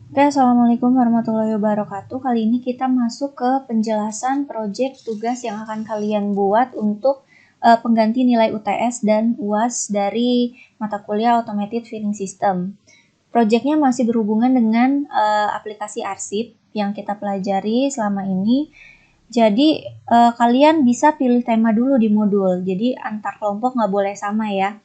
Oke, Assalamualaikum warahmatullahi wabarakatuh. Kali ini kita masuk ke penjelasan proyek tugas yang akan kalian buat untuk pengganti nilai UTS dan UAS dari mata kuliah Automated Filling System. Proyeknya masih berhubungan dengan aplikasi arsip yang kita pelajari selama ini. Jadi kalian bisa pilih tema dulu di modul. Jadi antar kelompok nggak boleh sama ya.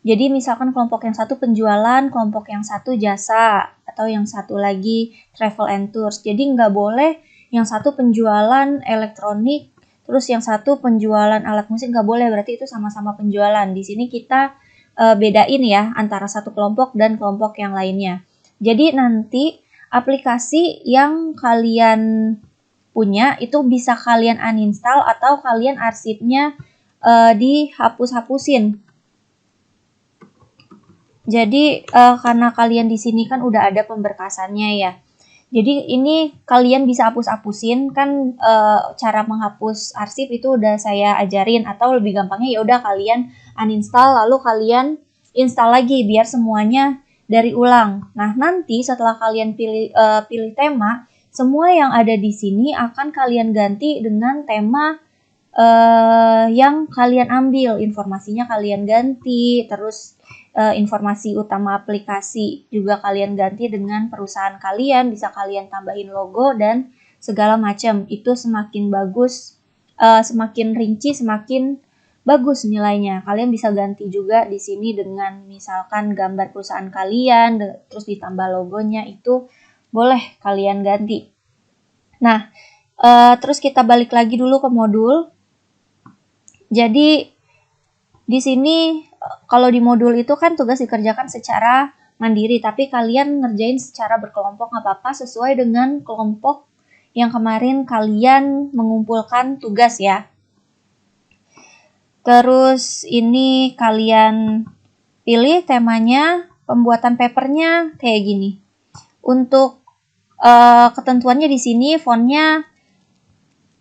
Jadi misalkan kelompok yang satu penjualan, kelompok yang satu jasa, atau yang satu lagi travel and tours. Jadi nggak boleh yang satu penjualan elektronik, terus yang satu penjualan alat musik, nggak boleh, berarti itu sama-sama penjualan. Di sini kita bedain ya antara satu kelompok dan kelompok yang lainnya. Jadi nanti aplikasi yang kalian punya itu bisa kalian uninstall atau kalian arsipnya dihapus-hapusin. Jadi karena kalian di sini kan udah ada pemberkasannya ya. Jadi ini kalian bisa hapus-hapusin kan, cara menghapus arsip itu udah saya ajarin, atau lebih gampangnya ya udah kalian uninstall lalu kalian install lagi biar semuanya dari ulang. Nah, nanti setelah kalian pilih tema, semua yang ada di sini akan kalian ganti dengan tema yang kalian ambil, informasinya kalian ganti, terus informasi utama aplikasi juga kalian ganti dengan perusahaan kalian, bisa kalian tambahin logo dan segala macam. Itu semakin bagus, semakin rinci, semakin bagus nilainya. Kalian bisa ganti juga di sini dengan misalkan gambar perusahaan kalian, terus ditambah logonya, itu boleh kalian ganti. Nah, terus kita balik lagi dulu ke modul. Jadi di sini kalau di modul itu kan tugas dikerjakan secara mandiri, tapi kalian ngerjain secara berkelompok nggak apa-apa sesuai dengan kelompok yang kemarin kalian mengumpulkan tugas ya. Terus ini kalian pilih temanya, pembuatan papernya kayak gini. Untuk ketentuannya di sini fontnya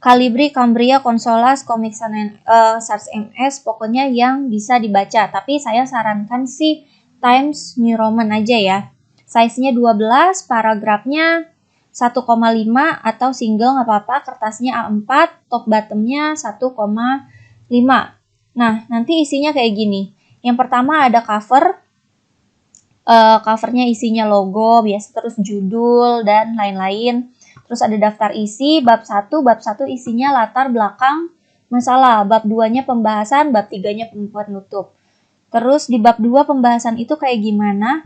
Calibri, Cambria, Consolas, Comic Sans MS, pokoknya yang bisa dibaca. Tapi saya sarankan sih Times New Roman aja ya. Size-nya 12, paragrafnya 1,5 atau single nggak apa-apa, kertasnya A4, top bottomnya 1,5. Nah, nanti isinya kayak gini. Yang pertama ada cover, covernya isinya logo, biasa terus judul dan lain-lain. Terus ada daftar isi, bab 1 isinya latar belakang masalah, bab 2-nya pembahasan, bab 3-nya penutup. Terus di bab 2 pembahasan itu kayak gimana?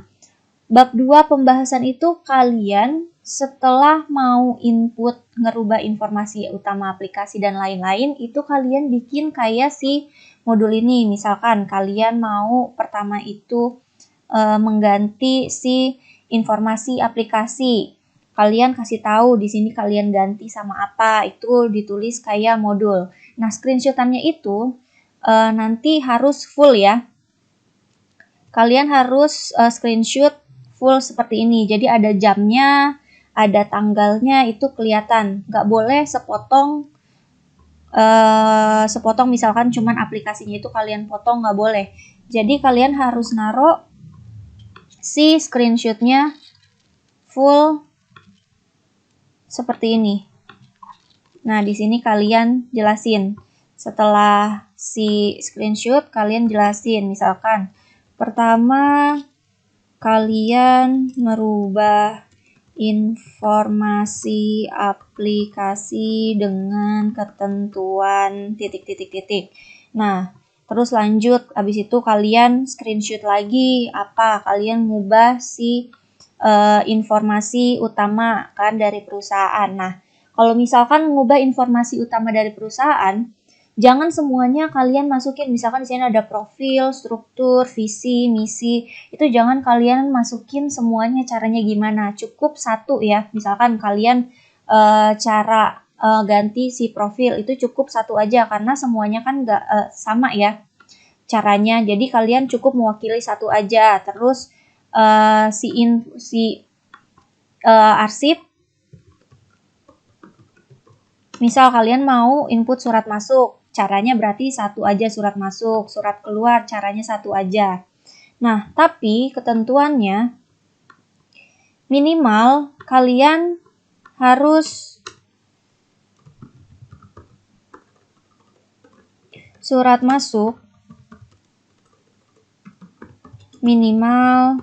Bab 2 pembahasan itu kalian setelah mau input, ngerubah informasi utama aplikasi dan lain-lain, itu kalian bikin kayak si modul ini. Misalkan kalian mau pertama itu mengganti si informasi aplikasi. Kalian kasih tahu di sini kalian ganti sama apa, itu ditulis kayak modul. Nah, screenshotannya itu nanti harus full ya. Kalian harus screenshot full seperti ini. Jadi ada jamnya, ada tanggalnya, itu kelihatan. Nggak boleh sepotong misalkan cuman aplikasinya itu kalian potong, nggak boleh. Jadi kalian harus naruh si screenshotnya full seperti ini. Nah, di sini kalian jelasin. Setelah si screenshot, kalian jelasin. Misalkan, pertama, kalian merubah informasi aplikasi dengan ketentuan titik-titik-titik. Nah, terus lanjut. Habis itu kalian screenshot lagi apa? Kalian ngubah si informasi utama kan dari perusahaan. Nah, kalau misalkan mengubah informasi utama dari perusahaan, jangan semuanya kalian masukin. Misalkan di sini ada profil, struktur, visi, misi, itu jangan kalian masukin semuanya. Caranya gimana? Cukup satu ya. Misalkan kalian cara ganti si profil itu cukup satu aja karena semuanya kan nggak sama ya caranya. Jadi kalian cukup mewakili satu aja. Terus arsip, misal kalian mau input surat masuk, caranya berarti satu aja surat masuk, surat keluar caranya satu aja. Nah, tapi ketentuannya minimal kalian harus surat masuk minimal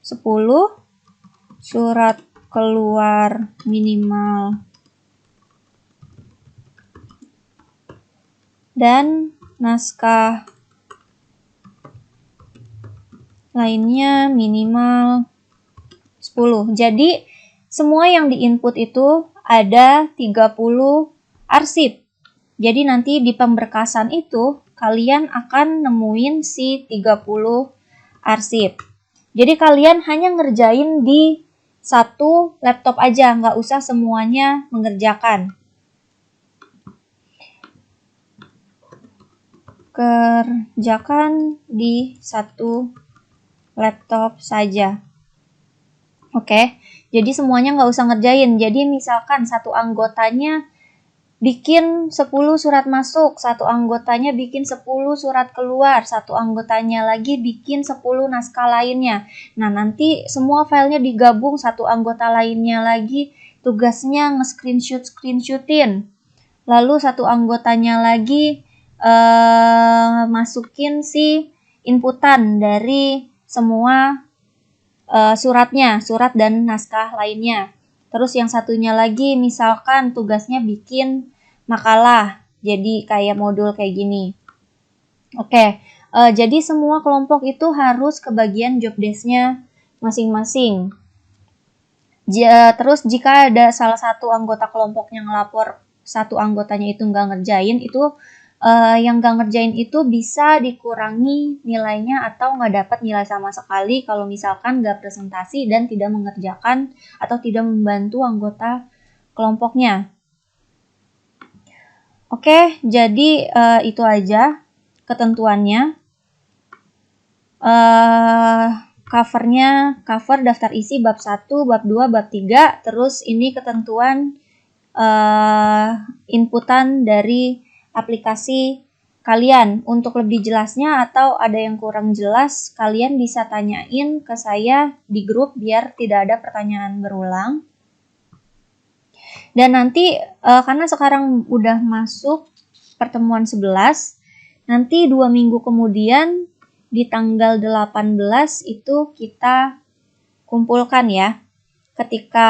10, surat keluar minimal, dan naskah lainnya minimal 10. Jadi semua yang diinput itu ada 30 arsip. Jadi nanti di pemberkasan itu kalian akan nemuin si 30 arsip. Jadi kalian hanya ngerjain di satu laptop aja, nggak usah semuanya mengerjakan. Kerjakan di satu laptop saja. Oke, jadi semuanya nggak usah ngerjain. Jadi misalkan satu anggotanya bikin 10 surat masuk, satu anggotanya bikin 10 surat keluar, satu anggotanya lagi bikin 10 naskah lainnya. Nah, nanti semua filenya digabung, satu anggota lainnya lagi tugasnya nge-screenshotin. Lalu satu anggotanya lagi masukin si inputan dari semua suratnya, surat dan naskah lainnya. Terus yang satunya lagi misalkan tugasnya bikin makalah, jadi kayak modul kayak gini. Oke, jadi semua kelompok itu harus kebagian job desk-nya masing-masing. Terus jika ada salah satu anggota kelompok yang ngelapor satu anggotanya itu nggak ngerjain, itu yang nggak ngerjain itu bisa dikurangi nilainya atau nggak dapat nilai sama sekali kalau misalkan nggak presentasi dan tidak mengerjakan atau tidak membantu anggota kelompoknya. Oke, jadi itu aja ketentuannya. Covernya, cover daftar isi bab 1, bab 2, bab 3, terus ini ketentuan inputan dari aplikasi kalian. Untuk lebih jelasnya atau ada yang kurang jelas, kalian bisa tanyain ke saya di grup biar tidak ada pertanyaan berulang. Dan nanti karena sekarang udah masuk pertemuan 11, nanti 2 minggu kemudian di tanggal 18 itu kita kumpulkan ya. Ketika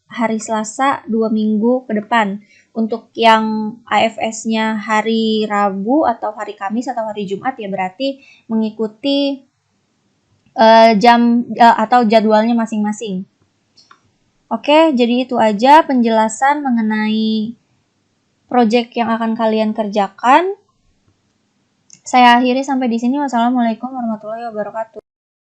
hari Selasa 2 minggu ke depan. Untuk yang AFS-nya hari Rabu atau hari Kamis atau hari Jumat ya berarti mengikuti jam atau jadwalnya masing-masing. Oke, jadi itu aja penjelasan mengenai project yang akan kalian kerjakan. Saya akhiri sampai di sini. Wassalamualaikum warahmatullahi wabarakatuh.